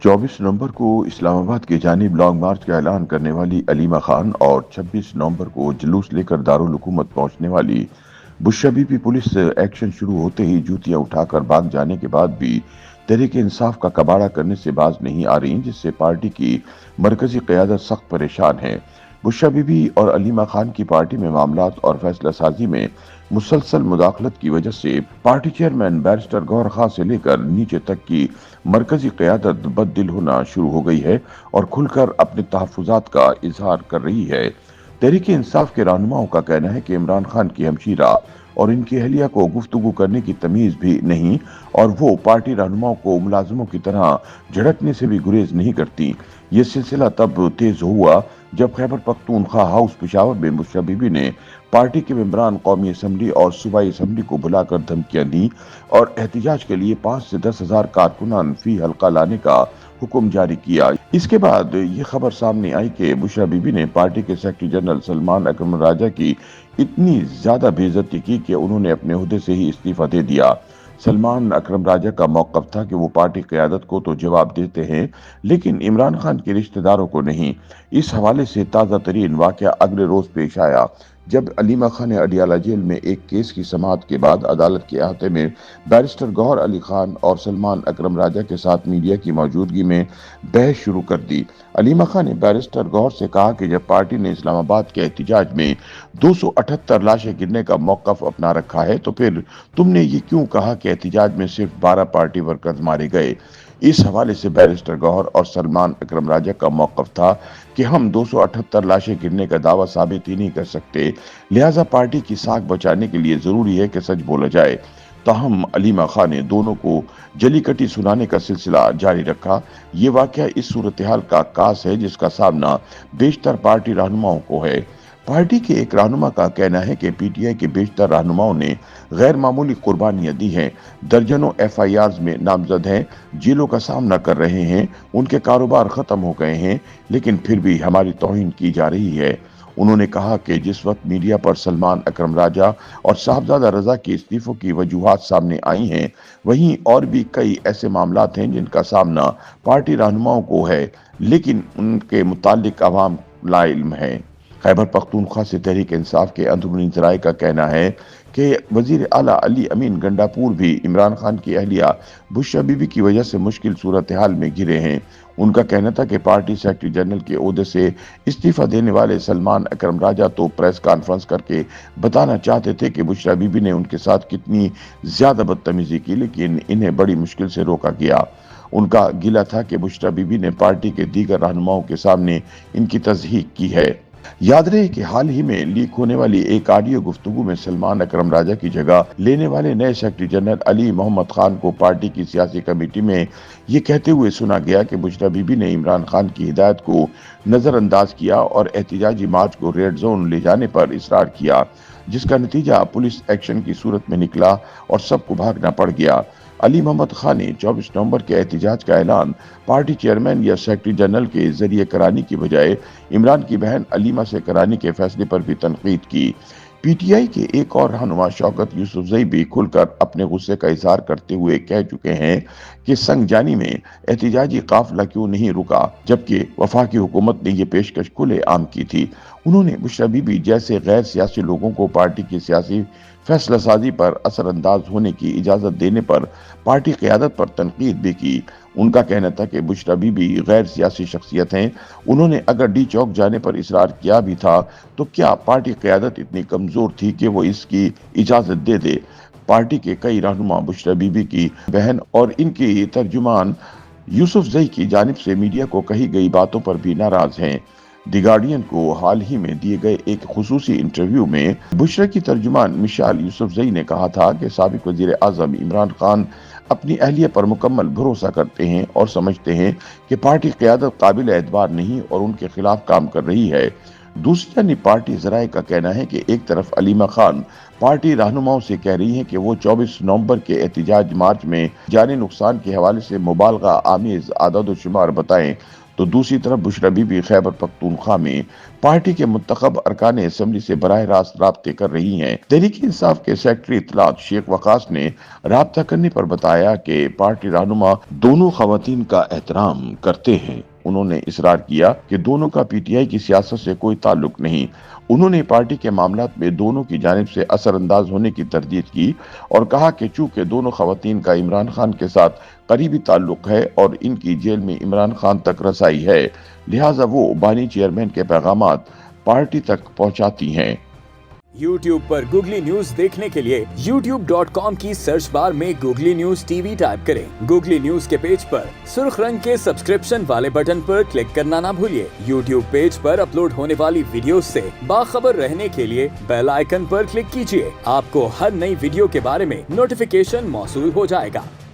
24 नवंबर को इस्लामाबाद की जानिब लॉन्ग मार्च का ऐलान करने वाली अलीमा खान और 26 नवंबर को जुलूस लेकर दारुल हुकूमत पहुंचने वाली बुशरा बीबी पुलिस एक्शन शुरू होते ही जूतियां उठाकर भाग जाने के बाद भी तहरीक इंसाफ का कबाड़ा करने से बाज नहीं आ रही, जिससे पार्टी की मरकजी क़यादत सख्त परेशान है। बुशरा बीबी और अलीमा खान की पार्टी में मामलात और फैसला साजी में मुसलसल मुदाखलत की वजह से पार्टी चेयरमैन बैरिस्टर गौहर खां से लेकर नीचे तक की मरकजी क़यादत बददिल होना शुरू हो गई है और खुलकर अपने तहफ़्फ़ुज़ात का इजहार कर रही है। तहरीक इंसाफ के रहनुमाओं का कहना है कि इमरान खान की हमशीरा और इनकी अहलिया को गुफ्तगू करने की तमीज भी नहीं और वो पार्टी रहनुमाओं को मुलाजिमों की तरह झड़कने से भी गुरेज नहीं करती। ये सिलसिला तब तेज हुआ जब खैबर पख्तूनख्वा हाउस पेशावर में बुशरा बीबी ने पार्टी के मेंबरान कौमी असम्बली और सूबाई असम्बली को बुलाकर धमकियां दी और एहतजाज के लिए 5 से 10 हजार कारकुनान फी हल्का लाने का हुक्म जारी किया। इसके बाद ये खबर सामने आई कि बुशरा बीबी ने पार्टी के सेक्रेटरी जनरल सलमान अकरम राजा की इतनी ज्यादा बेइज्जती की कि उन्होंने अपने ओहदे से ही इस्तीफा दे दिया। सलमान अकरम राजा का मौक़िफ़ था कि वो पार्टी क़यादत को तो जवाब देते हैं, लेकिन इमरान खान के रिश्तेदारों को नहीं। इस हवाले से ताज़ा तरीन वाक़या अगले रोज़ पेश आया जब अलीमा खान ने अडियाला जेल में एक केस की समाअत के बाद अदालत के अहाते में बैरिस्टर गौहर अली खान और सलमान अकरम राजा के साथ मीडिया की मौजूदगी में बहस शुरू कर दी। अलीमा खान ने बैरिस्टर गौहर से कहा कि जब पार्टी ने इस्लामाबाद के एहतजाज में 278 लाशें गिरने का मौक़िफ़ अपना रखा है तो फिर तुमने ये क्यों कहा कि एहतजाज में सिर्फ 12 पार्टी वर्कर्स मारे गए। इस हवाले से बैरिस्टर गौहर और सलमान अकरम राजा का मौक़िफ़ था कि हम 278 लाशें गिरने का दावा साबित ही नहीं कर सकते, लिहाजा पार्टी की साख बचाने के लिए जरूरी है कि सच बोला जाए। ताहम अलीमा खान ने दोनों को जली कटी सुनाने का सिलसिला जारी रखा। ये वाकया इस सूरत हाल का अक्कास है जिसका सामना बेशतर पार्टी रहनुमाओं को है। पार्टी के एक रहनुमा का कहना है कि पीटीआई के बेशतर रहनुमाओं ने गैर मामूली कुर्बानियां दी हैं, दर्जनों एफआईआर्स में नामजद हैं, जेलों का सामना कर रहे हैं, उनके कारोबार खत्म हो गए हैं, लेकिन फिर भी हमारी तौहीन की जा रही है। उन्होंने कहा कि जिस वक्त मीडिया पर सलमान अकरम राजा और साहबजादा रजा के इस्तीफों की वजूहात सामने आई हैं, वहीं और भी कई ऐसे मामलात हैं जिनका सामना पार्टी रहनुमाओं को है, लेकिन उनके मुतालिक अवाम लाइल्म है। खैबर पख्तूनख्वा से तहरीक इंसाफ के अंदरूनी ज़राए का कहना है कि वजीर आला अली अमीन गंडापुर भी इमरान खान की अहलिया बुशरा बीबी की वजह से मुश्किल सूरत हाल में घिरे हैं। उनका कहना था कि पार्टी सेक्रेटरी जनरल के ओहदे से इस्तीफा देने वाले सलमान अकरम राजा तो प्रेस कॉन्फ्रेंस करके बताना चाहते थे कि बुशरा बीबी ने उनके साथ कितनी ज्यादा बदतमीजी की, लेकिन इन्हें बड़ी मुश्किल से रोका गया। उनका गिला था कि बुशरा बीबी ने पार्टी के दीगर रहनुमाओं के सामने इनकी तज़हीक की है। याद रहे कि हाल ही में लीक होने वाली एक ऑडियो गुफ्तगू में सलमान अकरम राजा की जगह लेने वाले नए सेक्रेटरी जनरल अली मोहम्मद खान को पार्टी की सियासी कमेटी में ये कहते हुए सुना गया कि बुशरा बीबी ने इमरान खान की हिदायत को नजरअंदाज किया और एहतजाजी मार्च को रेड जोन ले जाने पर इसरार किया, जिसका नतीजा पुलिस एक्शन की सूरत में निकला और सबको भागना पड़ गया। अली मोहम्मद खान ने 24 नवंबर के एहतजाज का ऐलान पार्टी चेयरमैन या सेक्रेटरी जनरल के जरिए कराने की बजाय इमरान की बहन अलीमा से कराने के फैसले पर भी तनकीद की। पीटीआई के एक और रहनुमा शौकत यूसुफजई भी खुलकर अपने गुस्से का इजहार करते हुए कह चुके हैं कि संगजानी में एहतजाजी काफिला क्यों नहीं रुका, जबकि वफाकी हुकूमत ने यह पेशकश खुले आम की थी। उन्होंने बुशरा बीबी जैसे गैर सियासी लोगों को पार्टी की सियासी फैसला साजी पर असरअंदाज होने की इजाजत देने पर पार्टी क़यादत पर तनकीद भी की। उनका कहना था कि बुशरा बीबी गैर सियासी शख्सियत हैं, उन्होंने अगर डी चौक जाने पर इसरार किया भी था तो क्या पार्टी क़यादत इतनी कमजोर थी कि वो इसकी इजाजत दे दे। पार्टी के कई रहनुमा बुशरा बीबी की बहन और इनकी तर्जुमान यूसुफजई की जानिब से मीडिया को कही गई बातों पर भी नाराज हैं। द गार्डियन को हाल ही में दिए गए एक खुसूसी इंटरव्यू में बुशरा की तर्जुमान मिशाल यूसुफजई ने कहा था कि साबिक वजीर आजम इमरान खान अपनी अहलिया पर मुकम्मल भरोसा करते हैं और समझते हैं कि पार्टी क़यादत काबिल एतबार नहीं और उनके खिलाफ काम कर रही है। दूसरी जानिब पार्टी ज़राए का कहना है कि एक तरफ अलीमा खान पार्टी रहनुमाओं से कह रही हैं कि वो 24 नवंबर के एहतजाज मार्च में जानी नुकसान के हवाले से मुबालगा आमेज आदाद शुमार बताएं, तो दूसरी तरफ बुशरा बीबी खैबर पख्तूनख्वा में पार्टी के मुंतखब अरकान असम्बली से बराह रास्त राब्ते कर रही हैं। तहरीक इंसाफ के सेक्रेटरी इत्तलात शेख वकास ने राब्ता करने पर बताया कि पार्टी रहनुमा दोनों खवातीन का एहतराम करते हैं। उन्होंने इसरार किया कि दोनों का पीटीआई की सियासत से कोई ताल्लुक नहीं। उन्होंने पार्टी के मामलात में दोनों की जानिब से असरअंदाज होने की तरदीद की और कहा कि चूंकि दोनों खवातीन का इमरान खान के साथ करीबी ताल्लुक है और इनकी जेल में इमरान खान तक रसाई है, लिहाजा वो बानी चेयरमैन के पैगामात पार्टी तक पहुंचाती हैं। YouTube पर गूगली न्यूज देखने के लिए youtube.com की सर्च बार में गूगली न्यूज टीवी टाइप करें। गूगली न्यूज के पेज पर सुर्ख रंग के सब्सक्रिप्शन वाले बटन पर क्लिक करना ना भूलिए। YouTube पेज पर अपलोड होने वाली वीडियोस से बाखबर रहने के लिए बेल आइकन पर क्लिक कीजिए। आपको हर नई वीडियो के बारे में नोटिफिकेशन मौसूल हो जाएगा।